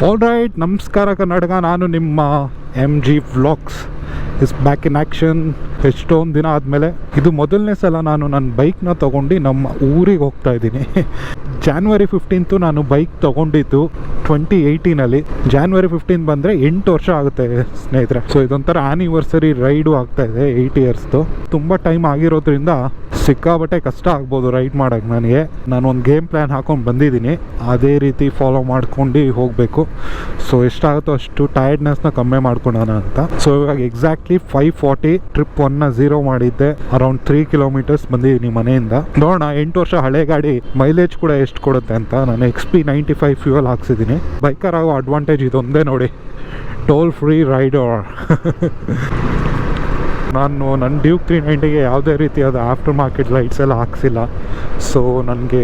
All right, ನಮಸ್ಕಾರ ಕರ್ನಾಟಕ. ನಾನು ನಿಮ್ಮ MG vlogs is back in action. ಎಷ್ಟೊಂದು ದಿನ ಆದಮೇಲೆ ಇದು ಮೊದಲನೇ ಸಲ ನಾನು ನನ್ನ ಬೈಕ್ನ ತೊಗೊಂಡು ನಮ್ಮ ಊರಿಗೆ ಹೋಗ್ತಾ ಇದ್ದೀನಿ. ಜಾನ್ವರಿ 15 ನಾನು ಬೈಕ್ ತೊಗೊಂಡಿದ್ದು 2018 ಜಾನ್ವರಿ 15 ಬಂದರೆ 8 ವರ್ಷ ಆಗುತ್ತೆ ಸ್ನೇಹಿತರೆ. ಸೊ ಇದೊಂಥರ ಆ್ಯನಿವರ್ಸರಿ ರೈಡು ಆಗ್ತಾ ಇದೆ 8 ಇಯರ್ಸ್ದು. ತುಂಬ ಟೈಮ್ ಆಗಿರೋದ್ರಿಂದ ಸಿಕ್ಕಾಬಟ್ಟೆ ಕಷ್ಟ ಆಗ್ಬೋದು ರೈಡ್ ಮಾಡೋಕ್ಕೆ ನನಗೆ. ನಾನು ಒಂದು ಗೇಮ್ ಪ್ಲ್ಯಾನ್ ಹಾಕೊಂಡು ಬಂದಿದ್ದೀನಿ, ಅದೇ ರೀತಿ ಫಾಲೋ ಮಾಡ್ಕೊಂಡು ಹೋಗಬೇಕು. ಸೊ ಎಷ್ಟಾಗುತ್ತೋ ಅಷ್ಟು ಟಯರ್ಡ್ನೆಸ್ನ ಕಮ್ಮಿ ಮಾಡ್ಕೊಳೋಣ ಅಂತ. ಸೊ ಇವಾಗ ಎಕ್ಸಾಕ್ಟ್ಲಿ 5:40 ಟ್ರಿಪ್ 1ನ 0 ಮಾಡಿದ್ದೆ. ಅರೌಂಡ್ 3 ಕಿಲೋಮೀಟರ್ಸ್ ಬಂದಿದ್ದೀನಿ ಮನೆಯಿಂದ. ನೋಡೋಣ 8 ವರ್ಷ ಹಳೆ ಗಾಡಿ ಮೈಲೇಜ್ ಕೂಡ ಎಷ್ಟು ಕೊಡುತ್ತೆ ಅಂತ. ನಾನು XP 95 ಫ್ಯೂಯಲ್ ಹಾಕ್ಸಿದ್ದೀನಿ. ಬೈಕರ್ ಆಗೋ ಅಡ್ವಾಂಟೇಜ್ ಇದೊಂದೇ ನೋಡಿ, ಟೋಲ್ ಫ್ರೀ ರೈಡರ್. ನಾನು ನನ್ನ ಡ್ಯೂಕ್ 390ಗೆ ಯಾವುದೇ ರೀತಿಯಾದ ಆಫ್ಟರ್ ಮಾರ್ಕೆಟ್ ಲೈಟ್ಸ್ ಎಲ್ಲ ಹಾಕ್ಸಿಲ್ಲ. ಸೊ ನನಗೆ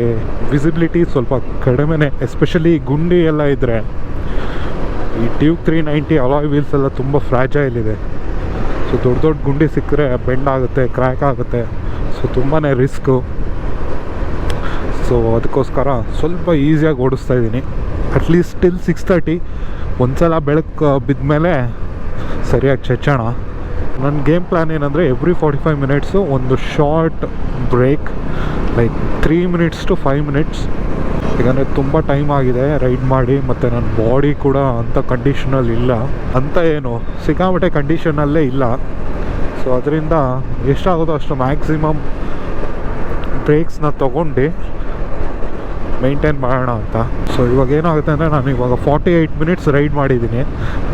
ವಿಸಿಬಿಲಿಟಿ ಸ್ವಲ್ಪ ಕಡಿಮೆನೇ, ಎಸ್ಪೆಷಲಿ ಗುಂಡಿ ಎಲ್ಲ ಇದ್ದರೆ. ಈ ಡ್ಯೂಕ್ 390 ಅಲಾಯ್ ವೀಲ್ಸ್ ಎಲ್ಲ ತುಂಬ ಫ್ರ್ಯಾಜೈಲ್ ಇದೆ. ಸೊ ದೊಡ್ಡ ದೊಡ್ಡ ಗುಂಡಿ ಸಿಕ್ಕರೆ ಬೆಂಡ್ ಆಗುತ್ತೆ, ಕ್ರ್ಯಾಕ್ ಆಗುತ್ತೆ. ಸೊ ತುಂಬಾ ರಿಸ್ಕು. ಸೊ ಅದಕ್ಕೋಸ್ಕರ ಸ್ವಲ್ಪ ಈಸಿಯಾಗಿ ಓಡಿಸ್ತಾ ಇದ್ದೀನಿ. At least till 6:30. ಒಂದು ಸಲ ಬೆಳಕು ಬಿದ್ದ ಮೇಲೆ ಸರಿಯಾಗಿ ಚೆಚ್ಚೋಣ. ನನ್ನ ಗೇಮ್ ಪ್ಲ್ಯಾನ್ ಏನಂದರೆ ಎವ್ರಿ 45 ಮಿನಿಟ್ಸು ಒಂದು short break, like 3 minutes to 5 minutes. ಯಾಕಂದರೆ ತುಂಬ ಟೈಮ್ ಆಗಿದೆ ರೈಡ್ ಮಾಡಿ, ಮತ್ತು ನನ್ನ ಬಾಡಿ ಕೂಡ ಅಂಥ ಕಂಡೀಷನಲ್ಲಿ ಇಲ್ಲ, ಅಂತ ಏನು ಸಿಕ್ಕಾಪಟ್ಟೆ ಕಂಡೀಷನಲ್ಲೇ ಇಲ್ಲ. ಸೊ ಅದರಿಂದ ಎಷ್ಟಾಗುತ್ತೋ ಅಷ್ಟು ಮ್ಯಾಕ್ಸಿಮಮ್ ಬ್ರೇಕ್ಸ್ನ ತೊಗೊಂಡು ಮೇಂಟೈನ್ ಮಾಡೋಣ ಅಂತ. ಸೊ ಇವಾಗ ಏನಾಗುತ್ತೆ ಅಂದರೆ ನಾನು ಇವಾಗ 48 ಮಿನಿಟ್ಸ್ ರೈಡ್ ಮಾಡಿದ್ದೀನಿ.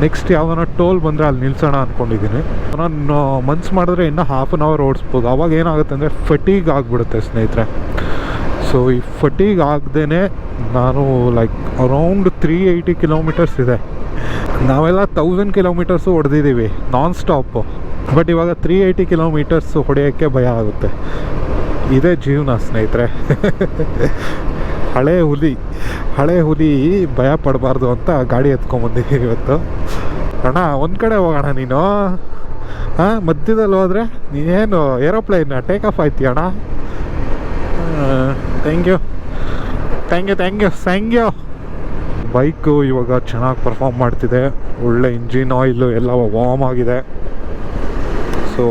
ನೆಕ್ಸ್ಟ್ ಯಾವ್ದಾನ ಟೋಲ್ ಬಂದರೆ ಅಲ್ಲಿ ನಿಲ್ಸೋಣ ಅಂದ್ಕೊಂಡಿದ್ದೀನಿ. ನಾನು ಮನ್ಸು ಮಾಡಿದ್ರೆ ಇನ್ನೂ ಹಾಫ್ ಆನ್ ಅವರ್ ಓಡಿಸ್ಬೋದು. ಅವಾಗ ಏನಾಗುತ್ತೆ ಅಂದರೆ ಫಟೀಗ್ ಆಗಿಬಿಡುತ್ತೆ ಸ್ನೇಹಿತರೆ. ಸೊ ಈ ಫಟೀಗ್ ಆಗದೇ ನಾನು ಲೈಕ್ ಅರೌಂಡ್ 380 ಕಿಲೋಮೀಟರ್ಸ್ ಇದೆ. ನಾವೆಲ್ಲ 1000 ಕಿಲೋಮೀಟರ್ಸು ಹೊಡೆದಿದ್ದೀವಿ ನಾನ್ ಸ್ಟಾಪು. ಬಟ್ ಇವಾಗ 380 ಕಿಲೋಮೀಟರ್ಸು ಹೊಡೆಯೋಕ್ಕೆ ಭಯ ಆಗುತ್ತೆ. ಇದೇ ಜೀವನ ಸ್ನೇಹಿತರೆ. ಹಳೆ ಹುಲಿ ಭಯ ಪಡಬಾರ್ದು ಅಂತ ಗಾಡಿ ಎತ್ಕೊಂಬಂದಿದ್ದೀವಿ ಇವತ್ತು. ಅಣ್ಣ ಒಂದು ಕಡೆ ಹೋಗೋಣ, ನೀನು ಮಧ್ಯದಲ್ಲಿ ಹೋದರೆ ನೀನೇನು ಏರೋಪ್ಲೇನ್ ಟೇಕ್ ಆಫ್ ಆಯ್ತೀಯ ಅಣ್ಣ? Thank you. ಬೈಕು ಇವಾಗ ಚೆನ್ನಾಗಿ ಪರ್ಫಾರ್ಮ್ ಮಾಡ್ತಿದೆ. ಒಳ್ಳೆ ಇಂಜಿನ್ ಆಯಿಲು ಎಲ್ಲ ವಾರ್ಮ್ ಆಗಿದೆ. ಸೊ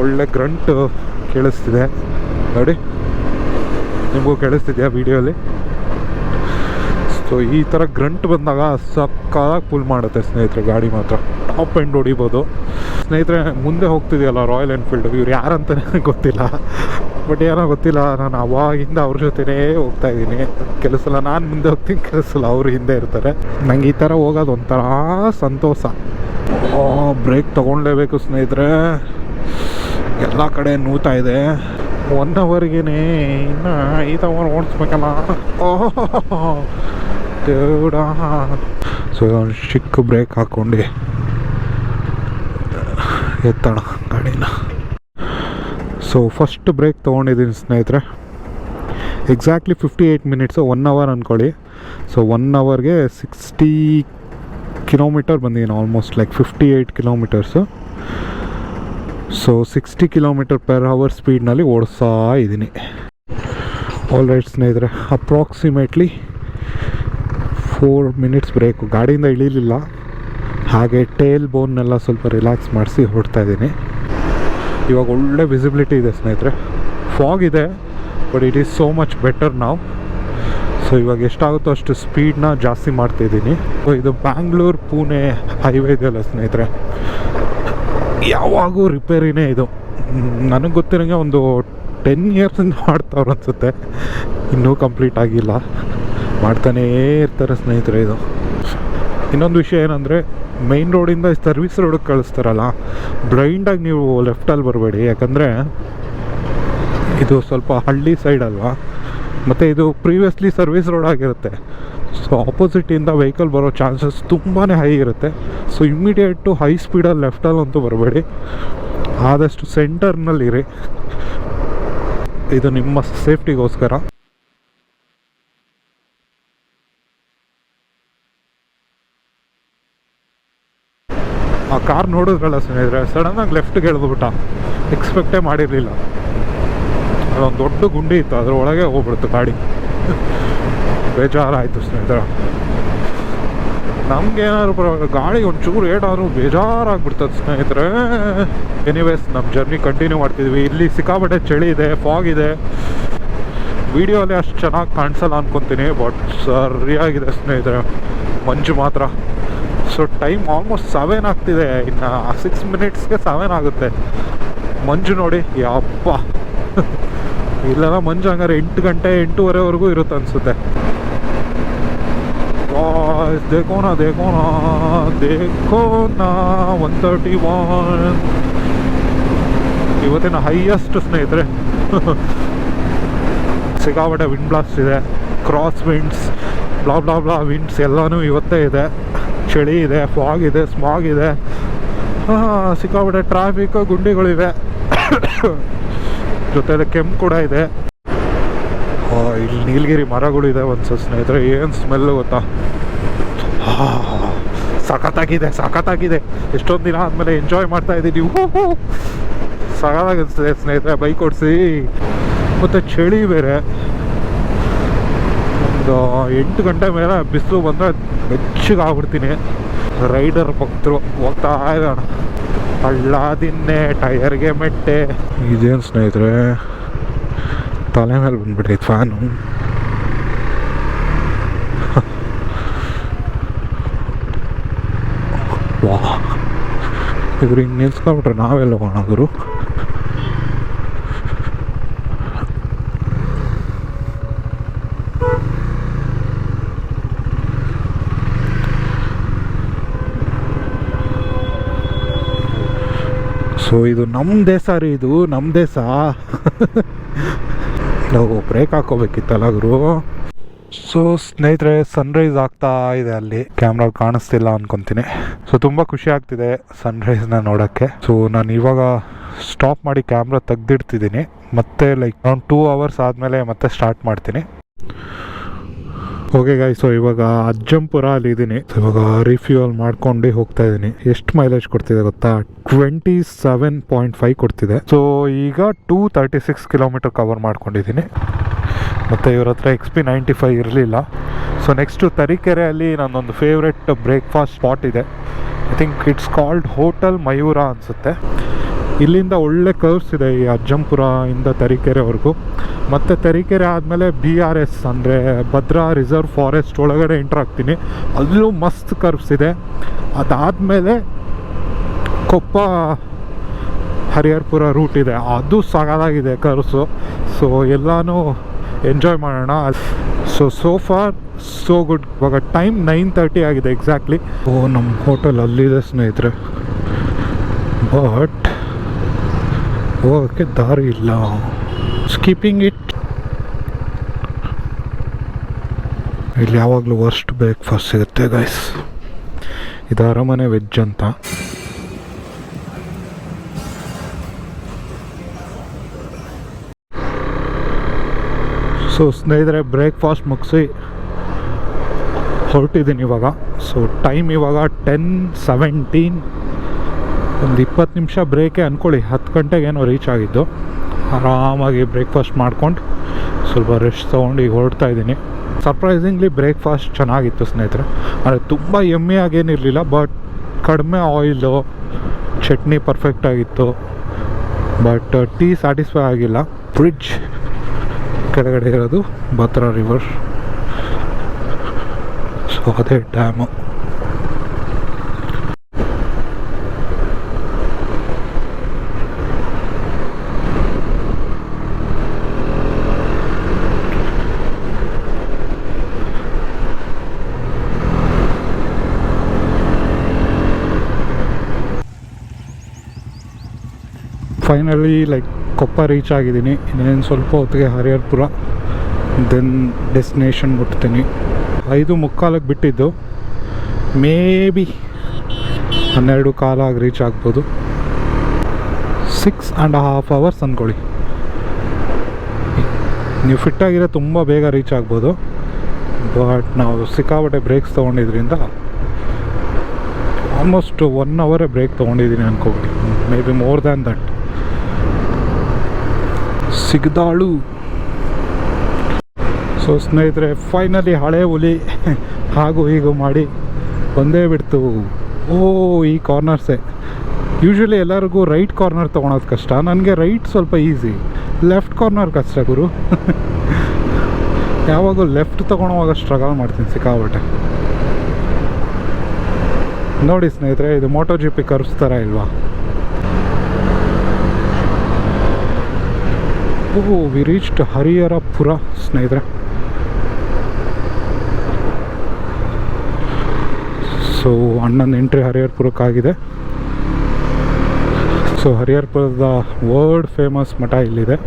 ಒಳ್ಳೆ ಗ್ರಂಟ್ ಕೇಳಿಸ್ತಿದೆ ನೋಡಿ, ನಿಮಗೂ ಕೇಳಿಸ್ತಿದೆಯಾ ವೀಡಿಯೋಲಿ? ಸೊ ಈ ಥರ ಗ್ರಂಟ್ ಬಂದಾಗ ಸಕ್ಕತ್ತಾಗಿ ಪುಲ್ ಮಾಡುತ್ತೆ ಸ್ನೇಹಿತರೆ ಗಾಡಿ. ಮಾತ್ರ ಟಾಪ್ ಎಂಡ್ ಹೊಡಿಬೋದು ಸ್ನೇಹಿತರೆ. ಮುಂದೆ ಹೋಗ್ತಿದೆಯಲ್ಲ ರಾಯಲ್ ಎನ್ಫೀಲ್ಡ್, ಇವ್ರು ಯಾರಂತಲೇ ಗೊತ್ತಿಲ್ಲ. ಬಟ್ ಏನೋ ಗೊತ್ತಿಲ್ಲ, ನಾನು ಅವಾಗಿಂದ ಅವ್ರ ಜೊತೆನೇ ಹೋಗ್ತಾ ಇದ್ದೀನಿ. ಕೆಲವು ಸಲ ನಾನು ಮುಂದೆ ಹೋಗ್ತೀನಿ, ಕೆಲವು ಸಲ ಅವರು ಹಿಂದೆ ಇರ್ತಾರೆ. ನಂಗೆ ಈ ಥರ ಹೋಗೋದು ಒಂಥರ ಸಂತೋಷ. ಬ್ರೇಕ್ ತೊಗೊಳ್ಲೇಬೇಕು ಸ್ನೇಹಿತರೆ, ಎಲ್ಲ ಕಡೆ ನೂತಾ ಇದೆ. 1 ಅವರ್ಗೇನೆ ಇನ್ನು 5 ಅವರ್ ಓಡಿಸ್ಬೇಕಲ್ಲ. ದೇವ್ಡ. ಸೊ ಒಂದು ಚಿಕ್ಕ ಬ್ರೇಕ್ ಹಾಕ್ಕೊಂಡು ಎತ್ತೋಣ ಗಾಡಿನ. ಸೊ ಫಸ್ಟ್ ಬ್ರೇಕ್ ತೊಗೊಂಡಿದ್ದೀನಿ ಸ್ನೇಹಿತರೆ. ಎಕ್ಸಾಕ್ಟ್ಲಿ 58 ಮಿನಿಟ್ಸು, 1 ಅವರ್ ಅಂದ್ಕೊಳ್ಳಿ. ಸೊ 1 ಅವರ್ಗೆ 60 ಕಿಲೋಮೀಟರ್ ಬಂದಿದ್ದೀನಿ, almost like 58 kilometres. So 60 km/h ಸ್ಪೀಡ್ನಲ್ಲಿ ಓಡಿಸ್ತಾ ಇದ್ದೀನಿ. ಆಲ್ ರೈಟ್ ಸ್ನೇಹಿತರೆ, ಅಪ್ರಾಕ್ಸಿಮೇಟ್ಲಿ 4 ಮಿನಿಟ್ಸ್ ಬ್ರೇಕು. ಗಾಡಿಯಿಂದ ಇಳಿಲಿಲ್ಲ, ಹಾಗೆ ಟೇಲ್ ಬೋನ್ನೆಲ್ಲ ಸ್ವಲ್ಪ ರಿಲ್ಯಾಕ್ಸ್ ಮಾಡಿಸಿ ಹೊಡ್ತಾ ಇದ್ದೀನಿ. ಇವಾಗ ಒಳ್ಳೆ ವಿಸಿಬಿಲಿಟಿ ಇದೆ ಸ್ನೇಹಿತರೆ. ಫಾಗ್ ಇದೆ, but it is so much better ನಾವು. ಸೊ ಇವಾಗ ಎಷ್ಟಾಗುತ್ತೋ ಅಷ್ಟು ಸ್ಪೀಡ್ನ ಜಾಸ್ತಿ ಮಾಡ್ತಾಯಿದ್ದೀನಿ. ಸೊ ಇದು ಬ್ಯಾಂಗ್ಳೂರು ಪುಣೆ ಹೈವೇ ಇದೆಯಲ್ಲ ಸ್ನೇಹಿತರೆ, ಯಾವಾಗೂ ರಿಪೇರಿನೇ ಇದು. ನನಗೆ ಗೊತ್ತಿರೋಂಗೆ ಒಂದು 10 ಇಯರ್ಸಿಂದ ಮಾಡ್ತಾವ್ರು ಅನಿಸುತ್ತೆ, ಇನ್ನೂ ಕಂಪ್ಲೀಟ್ ಆಗಿಲ್ಲ. ಮಾಡ್ತಾನೇ ಇರ್ತಾರೆ ಸ್ನೇಹಿತರೆ. ಇದು ಇನ್ನೊಂದು ವಿಷಯ ಏನಂದರೆ, ಮೈನ್ ರೋಡಿಂದ ಸರ್ವಿಸ್ ರೋಡಿಗೆ ಕಳಿಸ್ತಾರಲ್ಲ, ಬ್ಲೈಂಡಾಗಿ ನೀವು ಲೆಫ್ಟಲ್ಲಿ ಬರಬೇಡಿ. ಯಾಕಂದರೆ ಇದು ಸ್ವಲ್ಪ ಹಳ್ಳಿ ಸೈಡ್ ಅಲ್ವಾ, ಮತ್ತು ಇದು ಪ್ರೀವಿಯಸ್ಲಿ ಸರ್ವಿಸ್ ರೋಡ್ ಆಗಿರುತ್ತೆ. ಸೊ ಆಪೋಸಿಟಿಂದ ವೆಹಿಕಲ್ ಬರೋ ಚಾನ್ಸಸ್ ತುಂಬಾ ಹೈ ಇರುತ್ತೆ. ಸೊ ಇಮ್ಮಿಡಿಯೇಟು ಹೈ ಸ್ಪೀಡಲ್ಲಿ ಲೆಫ್ಟಲ್ಲಂತೂ ಬರಬೇಡಿ, ಆದಷ್ಟು ಸೆಂಟರ್ನಲ್ಲಿರಿ. ಇದು ನಿಮ್ಮ ಸೇಫ್ಟಿಗೋಸ್ಕರ. ಆ ಕಾರ್ ನೋಡಿದ್ರಲ್ಲ ಸ್ನೇಹಿತರೆ, ಸಡನ್ನಾಗಿ ಲೆಫ್ಟ್ಗೆ ಎಳೆದ್ಬಿಟ್ಟ, ಎಕ್ಸ್ಪೆಕ್ಟೇ ಮಾಡಿರಲಿಲ್ಲ. ಅದೊಂದು ದೊಡ್ಡ ಗುಂಡಿ ಇತ್ತು, ಅದರೊಳಗೆ ಹೋಗ್ಬಿಡ್ತು ಗಾಡಿ. ಬೇಜಾರಾಯಿತು ಸ್ನೇಹಿತರ. ನಮ್ಗೇನಾದ್ರು ಪರವಾಗಿಲ್ಲ, ಗಾಳಿ ಒಂಚೂರು ಏಟಾದ್ರು ಬೇಜಾರಾಗ್ಬಿಡ್ತದೆ ಸ್ನೇಹಿತರೆ. ಎನಿವೇಸ್ ನಮ್ಮ ಜರ್ನಿ ಕಂಟಿನ್ಯೂ ಮಾಡ್ತಿದ್ವಿ. ಇಲ್ಲಿ ಸಿಕ್ಕಾಪಟ್ಟೆ ಚಳಿ ಇದೆ, ಫಾಗ್ ಇದೆ. ವಿಡಿಯೋಲಿ ಅಷ್ಟು ಚೆನ್ನಾಗಿ ಕಾಣಿಸಲ್ಲ ಅನ್ಕೊತೀನಿ, ಬಟ್ ಸರಿಯಾಗಿದೆ ಸ್ನೇಹಿತರೆ ಮಂಜು ಮಾತ್ರ. ಸೊ ಟೈಮ್ ಆಲ್ಮೋಸ್ಟ್ 7 ಆಗ್ತಿದೆ, ಇನ್ನು 6 ಮಿನಿಟ್ಸ್ಗೆ 7 ಆಗುತ್ತೆ. ಮಂಜು ನೋಡಿ ಯಪ್ಪ, ಇಲ್ಲೆಲ್ಲ ಮಂಜು ಹಂಗಾರೆ 8 ಗಂಟೆ 8:30ವರೆಗೂ ಇರುತ್ತೆ ಅನಿಸುತ್ತೆ. ದೇಕೋನಾ ದೇಕೋನಾ ದೇಕೋನಾ 131 ಇವತ್ತಿನ ಹೈಯೆಸ್ಟ್ ಸ್ನೇಹಿತರೆ. ಸಿಕ್ಕಾಪಟ್ಟೆ ವಿಂಡ್ ಬ್ಲಾಸ್ಟ್ ಇದೆ, cross winds, blah blah blah winds ಎಲ್ಲನೂ ಇವತ್ತೇ ಇದೆ. ಚಳಿ ಇದೆ, ಫಾಗ್ ಇದೆ, ಸ್ಮಾಗ್ ಇದೆ, ಸಿಕ್ಕಾಪಟ್ಟೆ ಟ್ರಾಫಿಕ್, ಗುಂಡಿಗಳಿವೆ, ಜೊತೆಲಿ ಕೆಮ್ಮು ಕೂಡ ಇದೆ. ಇಲ್ಲಿ ನೀಲಗಿರಿ ಮರಗಳಿದೆ ಒಂದು ಸ್ನೇಹಿತರೆ. ಏನು ಸ್ಮೆಲ್ಲು ಗೊತ್ತಾ, ಸಖತ್ತಾಗಿದೆ ಸಖತ್ತಾಗಿದೆ. ಎಷ್ಟೊಂದು ದಿನ ಆದಮೇಲೆ ಎಂಜಾಯ್ ಮಾಡ್ತಾ ಇದ್ದೀವಿ. ಸಖತ್ತಾಗಿ ಅನಿಸ್ತದೆ ಸ್ನೇಹಿತರೆ ಬೈಕ್ ಓಡಿಸಿ. ಮತ್ತು ಚಳಿ ಬೇರೆ, ಒಂದು 8 ಗಂಟೆ ಮೇಲೆ ಬಿಸಿಲು ಬಂದರೆ ಬೆಚ್ಚಗೆ ಆಗ್ಬಿಡ್ತೀನಿ. ರೈಡರ್ ಭಕ್ತರು ಹೋಗ್ತಾ ಇದ್ದಾಣ. ಹಳ್ಳ ದಿನ್ನೆ ಟೈರ್ಗೆ ಮೆಟ್ಟೆ. ಇದೇನು ಸ್ನೇಹಿತರೆ ತಲೆ ಮೇಲೆ ಬಂದ್ಬಿಟ್ಟೈತೆ ಫ್ಯಾನು. ವಾ, ಇವ್ರು ಹಿಂಗೆ ನಿಲ್ಸ್ಕೊಂಡ್ಬಿಟ್ರೆ ನಾವೆಲ್ಲ ಹೋಗೋಣ. ಸೊ ಇದು ನಮ್ಮ ದೇಶ ರೀ, ಇದು ನಮ್ಮ ದೇಶ. ನಾವು ಬ್ರೇಕ್ ಹಾಕೋಬೇಕಿತ್ತಲ್ಲ ಗುರು. ಸೊ ಸ್ನೇಹಿತರೆ ಸನ್ರೈಸ್ ಆಗ್ತಾ ಇದೆ, ಅಲ್ಲಿ ಕ್ಯಾಮ್ರಾ ಕಾಣಿಸ್ತಿಲ್ಲ ಅನ್ಕೊತೀನಿ. ಸೊ ತುಂಬ ಖುಷಿ ಆಗ್ತಿದೆ ಸನ್ರೈಸ್ನ ನೋಡೋಕ್ಕೆ. ಸೊ ನಾನು ಇವಾಗ ಸ್ಟಾಪ್ ಮಾಡಿ ಕ್ಯಾಮ್ರಾ ತೆಗ್ದಿಡ್ತಿದ್ದೀನಿ. ಮತ್ತೆ ಲೈಕ್ ಅರೌಂಡ್ 2 ಅವರ್ಸ್ ಆದಮೇಲೆ ಮತ್ತೆ ಸ್ಟಾರ್ಟ್ ಮಾಡ್ತೀನಿ. ಓಕೆ ಗಾಯ್ಸ್, ಸೊ ಇವಾಗ ಅಜ್ಜಂಪುರ ಅಲ್ಲಿ ಇದ್ದೀನಿ. ಇವಾಗ ರಿಫ್ಯೂಯಲ್ ಮಾಡ್ಕೊಂಡು ಹೋಗ್ತಾ ಇದ್ದೀನಿ. ಎಷ್ಟು ಮೈಲೇಜ್ ಕೊಡ್ತಿದೆ ಗೊತ್ತಾ? 27.5 ಕೊಡ್ತಿದೆ. ಸೊ ಈಗ 236 ಕಿಲೋಮೀಟರ್ ಕವರ್ ಮಾಡ್ಕೊಂಡಿದ್ದೀನಿ. ಮತ್ತು ಇವ್ರ ಹತ್ರ XP95 ಇರಲಿಲ್ಲ. ಸೊ ನೆಕ್ಸ್ಟು ತರೀಕೆರೆಯಲ್ಲಿ ನನ್ನೊಂದು ಫೇವ್ರೆಟ್ ಬ್ರೇಕ್ಫಾಸ್ಟ್ ಸ್ಪಾಟ್ ಇದೆ. I think it's called hotel Mayura ಅನಿಸುತ್ತೆ. ಇಲ್ಲಿಂದ ಒಳ್ಳೆ ಕರ್ವ್ಸ್ ಇದೆ ಈ ಅಜ್ಜಂಪುರ ಇಂದ ತರೀಕೆರೆವರೆಗೂ. ಮತ್ತು ತರೀಕೆರೆ ಆದಮೇಲೆ BRS ಅಂದರೆ ಭದ್ರಾ ರಿಸರ್ವ್ ಫಾರೆಸ್ಟ್ ಒಳಗಡೆ ಎಂಟ್ರ್ ಆಗ್ತೀನಿ. ಅಲ್ಲೂ ಮಸ್ತ್ ಕರ್ವ್ಸ್ ಇದೆ. ಅದಾದಮೇಲೆ ಕೊಪ್ಪ ಹರಿಹರಪುರ ರೂಟ್ ಇದೆ, ಅದು ಸಾಕಾಗಿದೆ ಕರ್ವ್ಸು. ಸೊ ಎಲ್ಲನೂ ಎಂಜಾಯ್ ಮಾಡೋಣ. So for so good. ಇವಾಗ ಟೈಮ್ 9:30 ಆಗಿದೆ ಎಕ್ಸಾಕ್ಟ್ಲಿ. ನಮ್ಮ ಹೋಟೆಲ್ ಅಲ್ಲಿದೆ ಸ್ನೇಹಿತರೆ, ಬಟ್ ಹೋಗೋಕ್ಕೆ ದಾರಿ ಇಲ್ಲ. Skipping it. ಇಲ್ಲಿ ಯಾವಾಗಲೂ ವರ್ಸ್ಟ್ ಬ್ರೇಕ್ಫಾಸ್ಟ್ ಸಿಗುತ್ತೆ ಗೈಸ್. ಇದು ಅರಮನೆ ವೆಜ್ ಅಂತ. ಸೊ ಸ್ನೇಹಿತರೆ ಬ್ರೇಕ್ಫಾಸ್ಟ್ ಮುಗಿಸಿ ಹೊರಟಿದ್ದೀನಿ ಇವಾಗ. ಸೊ ಟೈಮ್ ಇವಾಗ 10:17. ಒಂದು 20 ನಿಮಿಷ ಬ್ರೇಕೆ ಅಂದ್ಕೊಳ್ಳಿ. 10 ಗಂಟೆಗೇನೋ ರೀಚ್ ಆಗಿದ್ದು. ಆರಾಮಾಗಿ ಬ್ರೇಕ್ಫಾಸ್ಟ್ ಮಾಡ್ಕೊಂಡು ಸ್ವಲ್ಪ ರೆಸ್ಟ್ ತೊಗೊಂಡು ಈಗ ಹೊರಡ್ತಾ ಇದ್ದೀನಿ. ಸರ್ಪ್ರೈಸಿಂಗ್ಲಿ ಬ್ರೇಕ್ಫಾಸ್ಟ್ ಚೆನ್ನಾಗಿತ್ತು ಸ್ನೇಹಿತರೆ. ಅಂದರೆ ತುಂಬ ಯಮ್ಮಿ ಆಗೇನಿರಲಿಲ್ಲ, ಬಟ್ ಕಡಿಮೆ ಆಯಿಲು, ಚಟ್ನಿ ಪರ್ಫೆಕ್ಟಾಗಿತ್ತು. ಬಟ್ ಟೀ ಸ್ಯಾಟಿಸ್ಫೈ ಆಗಿಲ್ಲ. ಬ್ರಿಡ್ಜ್ ಕೆಳಗಡೆ ಇರೋದು ಭದ್ರಾ ರಿವರ್. ಸೊ ಅದೇ dam. Finally like Koppa reach ಆಗಿದ್ದೀನಿ. ಇನ್ನೇನು ಸ್ವಲ್ಪ ಹೊತ್ತಿಗೆ ಹರಿಹರಪುರ, ದೆನ್ ಡೆಸ್ಟಿನೇಷನ್ ಮುಟ್ತೀನಿ. 5:45 ಬಿಟ್ಟಿದ್ದು, ಮೇ ಬಿ 12:15 ರೀಚ್ ಆಗ್ಬೋದು. 6.5 ಅವರ್ಸ್ ಅಂದ್ಕೊಳ್ಳಿ. ನೀವು ಫಿಟ್ಟಾಗಿರೋ ತುಂಬ ಬೇಗ ರೀಚ್ ಆಗ್ಬೋದು. ಬಟ್ ನಾವು ಸಿಕ್ಕಾಪಟ್ಟೆ ಬ್ರೇಕ್ಸ್ ತೊಗೊಂಡಿದ್ರಿಂದ ಆಲ್ಮೋಸ್ಟ್ 1 ಅವರೇ ಬ್ರೇಕ್ ತೊಗೊಂಡಿದ್ದೀನಿ ಅನ್ಕೋಬಿಡಿ. May be more than that. ಸಿಗ್ದಾಳು. ಸೊ ಸ್ನೇಹಿತರೆ ಫೈನಲಿ ಹಳೆ ಹುಲಿ ಹಾಗೂ ಹೀಗೂ ಮಾಡಿ ಬಂದೇ ಬಿಡ್ತು. ಓ, ಈ ಕಾರ್ನರ್ಸೇ ಯೂಶ್ವಲಿ ಎಲ್ಲರಿಗೂ ರೈಟ್ ಕಾರ್ನರ್ ತೊಗೊಳೋದು ಕಷ್ಟ, ನನಗೆ ರೈಟ್ ಸ್ವಲ್ಪ ಈಸಿ, ಲೆಫ್ಟ್ ಕಾರ್ನರ್ ಕಷ್ಟ ಗುರು. ಯಾವಾಗೂ ಲೆಫ್ಟ್ ತೊಗೊಳೋವಾಗ ಸ್ಟ್ರಗಲ್ ಮಾಡ್ತೀನಿ ಸಿಕ್ಕಾಬಟ್ಟೆ. ನೋಡಿ ಸ್ನೇಹಿತರೆ, ಇದು ಮೋಟೋ ಜಿ ಪಿ ಕರ್ವ್ಸ್ ಥರ ಇಲ್ವಾ? ಓಹ್, ವಿ ರೀಚ್ಡ್ ಹರಿಹರಪುರ ಸ್ನೇಹಿತರೆ. ಸೊ ಅಣ್ಣನ ಎಂಟ್ರಿ ಹರಿಹರಪುರಕ್ಕಾಗಿದೆ. ಸೊ ಹರಿಹರಪುರದ ವರ್ಲ್ಡ್ ಫೇಮಸ್ ಮಠ ಇಲ್ಲಿದೆ.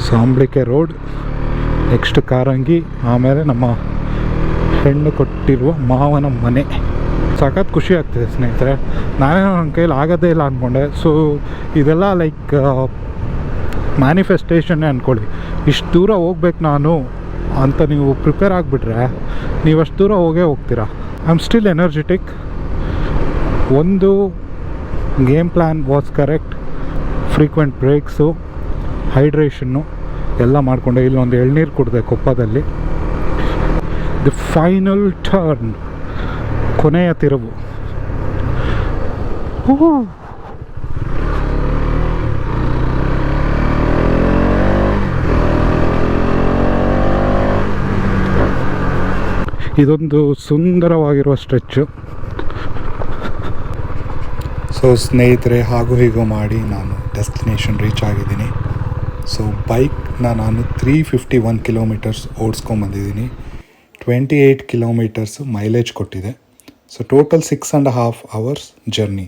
ಸಾಂಬ್ಳಿಕೆ ರೋಡ್, ನೆಕ್ಸ್ಟ್ ಕಾರಂಗಿ, ಆಮೇಲೆ ನಮ್ಮ ಹೆಣ್ಣು ಕೊಟ್ಟಿರುವ ಮಾವನ ಮನೆ. ಸಖತ್ ಖುಷಿ ಆಗ್ತಿದೆ ಸ್ನೇಹಿತರೆ. ನಾನೇನೋ ನನ್ನ ಕೈಲಿ ಆಗೋದೇ ಇಲ್ಲ ಅಂದ್ಕೊಂಡೆ. ಸೊ ಇದೆಲ್ಲ ಲೈಕ್ ಮ್ಯಾನಿಫೆಸ್ಟೇಷನ್ನೇ ಅಂದ್ಕೊಳ್ಳಿ. ಇಷ್ಟು ದೂರ ಹೋಗ್ಬೇಕು ನಾನು ಅಂತ ನೀವು ಪ್ರಿಪೇರ್ ಆಗಿಬಿಟ್ರೆ ನೀವು ಅಷ್ಟು ದೂರ ಹೋಗ್ತೀರಾ. I am still energetic. ಒಂದು game plan was correct. Frequent breaks, hydration ಎಲ್ಲ ಮಾಡಿಕೊಂಡೆ. ಇಲ್ಲೊಂದು ಎಳ್ನೀರು ಕುಡಿದೆ ಕೊಪ್ಪದಲ್ಲಿ. ದಿ ಫೈನಲ್ ಟರ್ನ್, ಕೊನೆಯ ತಿರುವು. ಇದೊಂದು ಸುಂದರವಾಗಿರುವ ಸ್ಟ್ರೆಚ್ಚು. ಸೊ ಸ್ನೇಹಿತರೆ, ಹಾಗೂ ಹೀಗೂ ಮಾಡಿ ನಾನು ಡೆಸ್ಟಿನೇಷನ್ ರೀಚ್ ಆಗಿದ್ದೀನಿ. ಸೊ ಬೈಕ್ನ ನಾನು 351 ಕಿಲೋಮೀಟರ್ಸ್ ಓಡಿಸ್ಕೊಂಬಂದಿದ್ದೀನಿ. 28 ಕಿಲೋಮೀಟರ್ಸ್ ಮೈಲೇಜ್ ಕೊಟ್ಟಿದೆ. So total 6.5 hours journey.